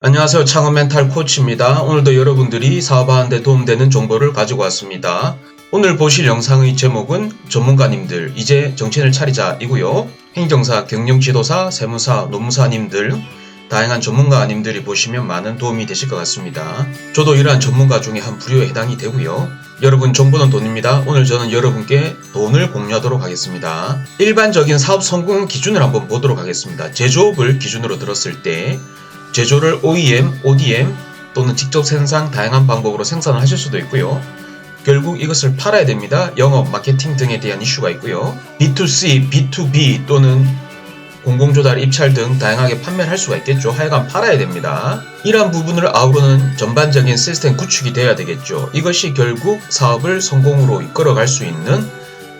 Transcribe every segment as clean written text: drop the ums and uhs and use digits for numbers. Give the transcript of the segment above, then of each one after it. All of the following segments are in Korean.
안녕하세요. 창업 멘탈 코치입니다. 오늘도 여러분들이 사업하는 데 도움되는 정보를 가지고 왔습니다. 오늘 보실 영상의 제목은 전문가님들 이제 정신을 차리자 이고요. 행정사, 경영지도사, 세무사, 노무사님들 다양한 전문가님들이 보시면 많은 도움이 되실 것 같습니다. 저도 이러한 전문가 중에 한 부류에 해당이 되고요. 여러분, 정보는 돈입니다. 오늘 저는 여러분께 돈을 공유하도록 하겠습니다. 일반적인 사업 성공 기준을 한번 보도록 하겠습니다. 제조업을 기준으로 들었을 때 제조를 OEM, ODM 또는 직접 생산 다양한 방법으로 생산을 하실 수도 있고요. 결국 이것을 팔아야 됩니다. 영업, 마케팅 등에 대한 이슈가 있고요. B2C, B2B 또는 공공조달, 입찰 등 다양하게 판매를 할 수가 있겠죠. 하여간 팔아야 됩니다. 이러한 부분을 아우르는 전반적인 시스템 구축이 되어야 되겠죠. 이것이 결국 사업을 성공으로 이끌어갈 수 있는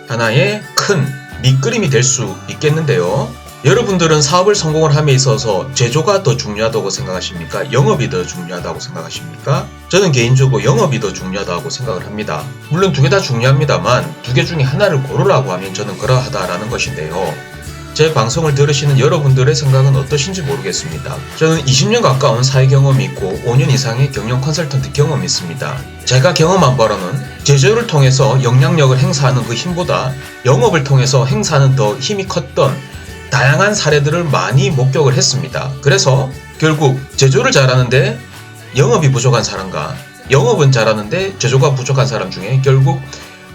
하나의 큰 밑그림이 될 수 있겠는데요. 여러분들은 사업을 성공을 함에 있어서 제조가 더 중요하다고 생각하십니까? 영업이 더 중요하다고 생각하십니까? 저는 개인적으로 영업이 더 중요하다고 생각을 합니다. 물론 두 개 다 중요합니다만 두 개 중에 하나를 고르라고 하면 저는 그러하다라는 것인데요. 제 방송을 들으시는 여러분들의 생각은 어떠신지 모르겠습니다. 저는 20년 가까운 사회 경험이 있고 5년 이상의 경영 컨설턴트 경험이 있습니다. 제가 경험한 바로는 제조를 통해서 영향력을 행사하는 그 힘보다 영업을 통해서 행사하는 더 힘이 컸던 다양한 사례들을 많이 목격을 했습니다. 그래서 결국 제조를 잘하는데 영업이 부족한 사람과 영업은 잘하는데 제조가 부족한 사람 중에 결국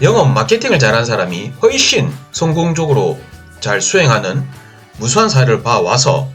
영업 마케팅을 잘하는 사람이 훨씬 성공적으로 잘 수행하는 무수한 사례를 봐와서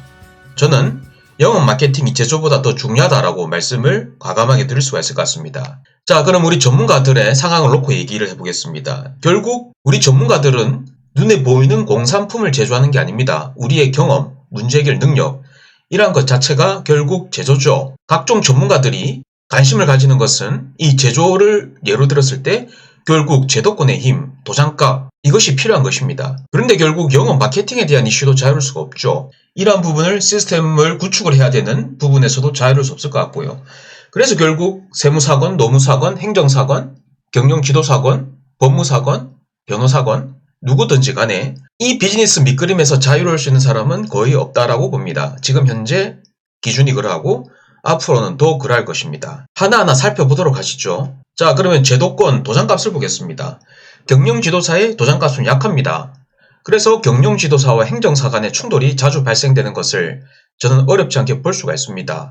저는 영업 마케팅이 제조보다 더 중요하다라고 말씀을 과감하게 드릴 수가 있을 것 같습니다. 자, 그럼 우리 전문가들의 상황을 놓고 얘기를 해보겠습니다. 결국 우리 전문가들은 눈에 보이는 공산품을 제조하는 게 아닙니다. 우리의 경험, 문제 해결 능력 이러한 것 자체가 결국 제조죠. 각종 전문가들이 관심을 가지는 것은 이 제조를 예로 들었을 때 결국 제도권의 힘, 도장값 이것이 필요한 것입니다. 그런데 결국 영업 마케팅에 대한 이슈도 자유로울 수가 없죠. 이러한 부분을 시스템을 구축을 해야 되는 부분에서도 자유로울 수 없을 것 같고요. 그래서 결국 세무사건, 노무사건, 행정사건, 경영지도사건, 법무사건, 변호사건 누구든지 간에 이 비즈니스 밑그림에서 자유로울 수 있는 사람은 거의 없다라고 봅니다. 지금 현재 기준이 그러하고 앞으로는 더 그럴 것입니다. 하나하나 살펴보도록 하시죠. 자, 그러면 제도권 도장값을 보겠습니다. 경영지도사의 도장값은 약합니다. 그래서 경영지도사와 행정사 간의 충돌이 자주 발생되는 것을 저는 어렵지 않게 볼 수가 있습니다.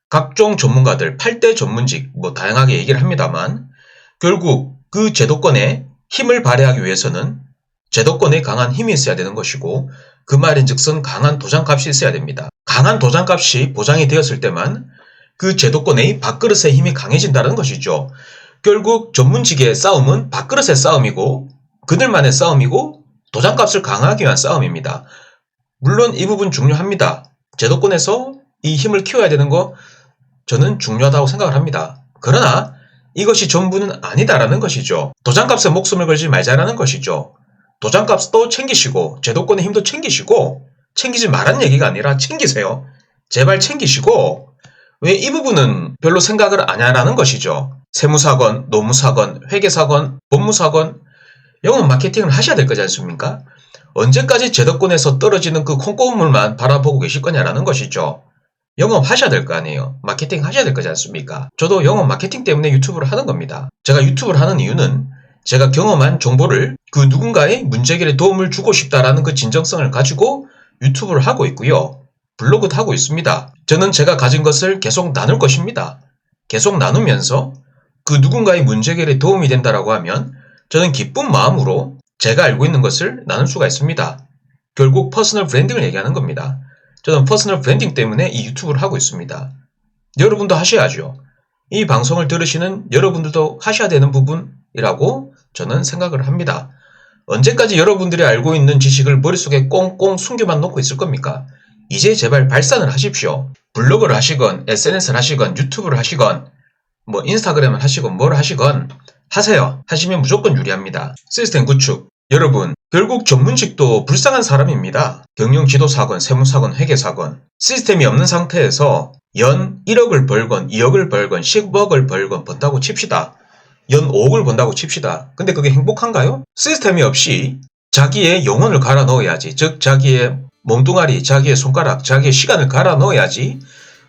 각종 전문가들 8대 전문직 다양하게 얘기를 합니다만 결국 그 제도권에 힘을 발휘하기 위해서는 제도권에 강한 힘이 있어야 되는 것이고 그 말인즉슨 강한 도장값이 있어야 됩니다. 강한 도장값이 보장이 되었을 때만 그 제도권의 밥그릇의 힘이 강해진다는 것이죠. 결국 전문직의 싸움은 밥그릇의 싸움이고 그들만의 싸움이고 도장값을 강화하기 위한 싸움입니다. 물론 이 부분 중요합니다. 제도권에서 이 힘을 키워야 되는 거 저는 중요하다고 생각을 합니다. 그러나 이것이 전부는 아니다라는 것이죠. 도장값에 목숨을 걸지 말자라는 것이죠. 도장값도 챙기시고 제도권의 힘도 챙기시고 챙기지 말란 얘기가 아니라 챙기세요. 제발 챙기시고 왜 이 부분은 별로 생각을 안 하라는 것이죠. 세무사건, 노무사건, 회계사건, 법무사건 영업 마케팅을 하셔야 될 거지 않습니까? 언제까지 제도권에서 떨어지는 그 콩고물만 바라보고 계실 거냐라는 것이죠. 영업 하셔야 될 거 아니에요. 마케팅 하셔야 될 거지 않습니까? 저도 영업 마케팅 때문에 유튜브를 하는 겁니다. 제가 유튜브를 하는 이유는 제가 경험한 정보를 그 누군가의 문제 해결에 도움을 주고 싶다라는 그 진정성을 가지고 유튜브를 하고 있고요. 블로그도 하고 있습니다. 저는 제가 가진 것을 계속 나눌 것입니다. 계속 나누면서 그 누군가의 문제 해결에 도움이 된다라고 하면 저는 기쁜 마음으로 제가 알고 있는 것을 나눌 수가 있습니다. 결국 퍼스널 브랜딩을 얘기하는 겁니다. 저는 퍼스널 브랜딩 때문에 이 유튜브를 하고 있습니다. 여러분도 하셔야죠. 이 방송을 들으시는 여러분들도 하셔야 되는 부분이라고 저는 생각을 합니다. 언제까지 여러분들이 알고 있는 지식을 머릿속에 꽁꽁 숨겨만 놓고 있을 겁니까? 이제 제발 발산을 하십시오. 블로그를 하시건 SNS를 하시건 유튜브를 하시건 인스타그램을 하시건 뭘 하시건 하세요. 하시면 무조건 유리합니다. 시스템 구축. 여러분, 결국 전문직도 불쌍한 사람입니다. 경영지도사건, 세무사건, 회계사건. 시스템이 없는 상태에서 연 1억을 벌건 2억을 벌건 10억을 벌건 번다고 칩시다. 연 5억을 번다고 칩시다. 근데 그게 행복한가요? 시스템이 없이 자기의 영혼을 갈아 넣어야지. 즉 자기의 몸뚱아리, 자기의 손가락, 자기의 시간을 갈아 넣어야지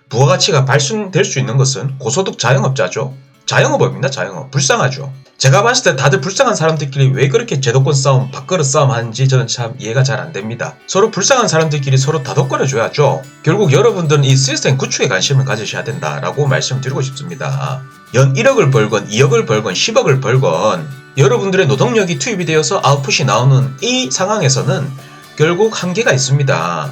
부가가치가 발생될 수 있는 것은 고소득 자영업자죠. 자영업입니다. 자영업. 불쌍하죠. 제가 봤을 때 다들 불쌍한 사람들끼리 왜 그렇게 제도권 싸움, 밥그릇 싸움 하는지 저는 참 이해가 잘 안 됩니다. 서로 불쌍한 사람들끼리 서로 다독거려줘야죠. 결국 여러분들은 이 시스템 구축에 관심을 가지셔야 된다라고 말씀드리고 싶습니다. 연 1억을 벌건 2억을 벌건 10억을 벌건 여러분들의 노동력이 투입이 되어서 아웃풋이 나오는 이 상황에서는 결국 한계가 있습니다.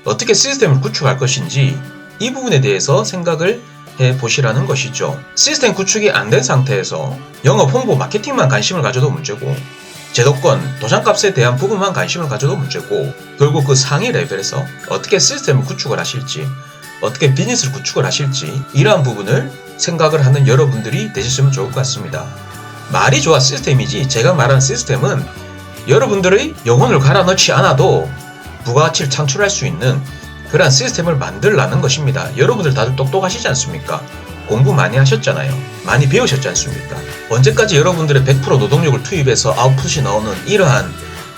어떻게 시스템을 구축할 것인지 이 부분에 대해서 생각을 해보시라는 것이죠. 시스템 구축이 안 된 상태에서 영업, 홍보, 마케팅만 관심을 가져도 문제고 제도권, 도장값에 대한 부분만 관심을 가져도 문제고 결국 그 상위 레벨에서 어떻게 시스템을 구축을 하실지 어떻게 비즈니스를 구축을 하실지 이러한 부분을 생각을 하는 여러분들이 되셨으면 좋을 것 같습니다. 말이 좋아 시스템이지 제가 말하는 시스템은 여러분들의 영혼을 갈아 넣지 않아도 부가가치를 창출할 수 있는 그러한 시스템을 만들라는 것입니다. 여러분들 다들 똑똑하시지 않습니까? 공부 많이 하셨잖아요. 많이 배우셨지 않습니까? 언제까지 여러분들의 100% 노동력을 투입해서 아웃풋이 나오는 이러한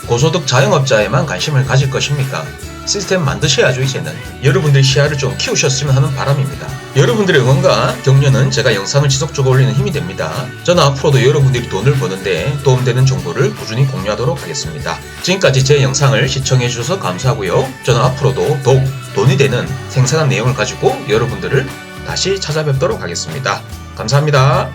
고소득 자영업자에만 관심을 가질 것입니까? 시스템 만드셔야죠. 이제는 여러분들의 시야를 좀 키우셨으면 하는 바람입니다. 여러분들의 응원과 격려는 제가 영상을 지속적으로 올리는 힘이 됩니다. 저는 앞으로도 여러분들이 돈을 버는데 도움되는 정보를 꾸준히 공유하도록 하겠습니다. 지금까지 제 영상을 시청해주셔서 감사하고요. 저는 앞으로도 더욱 돈이 되는 생생한 내용을 가지고 여러분들을 다시 찾아뵙도록 하겠습니다. 감사합니다.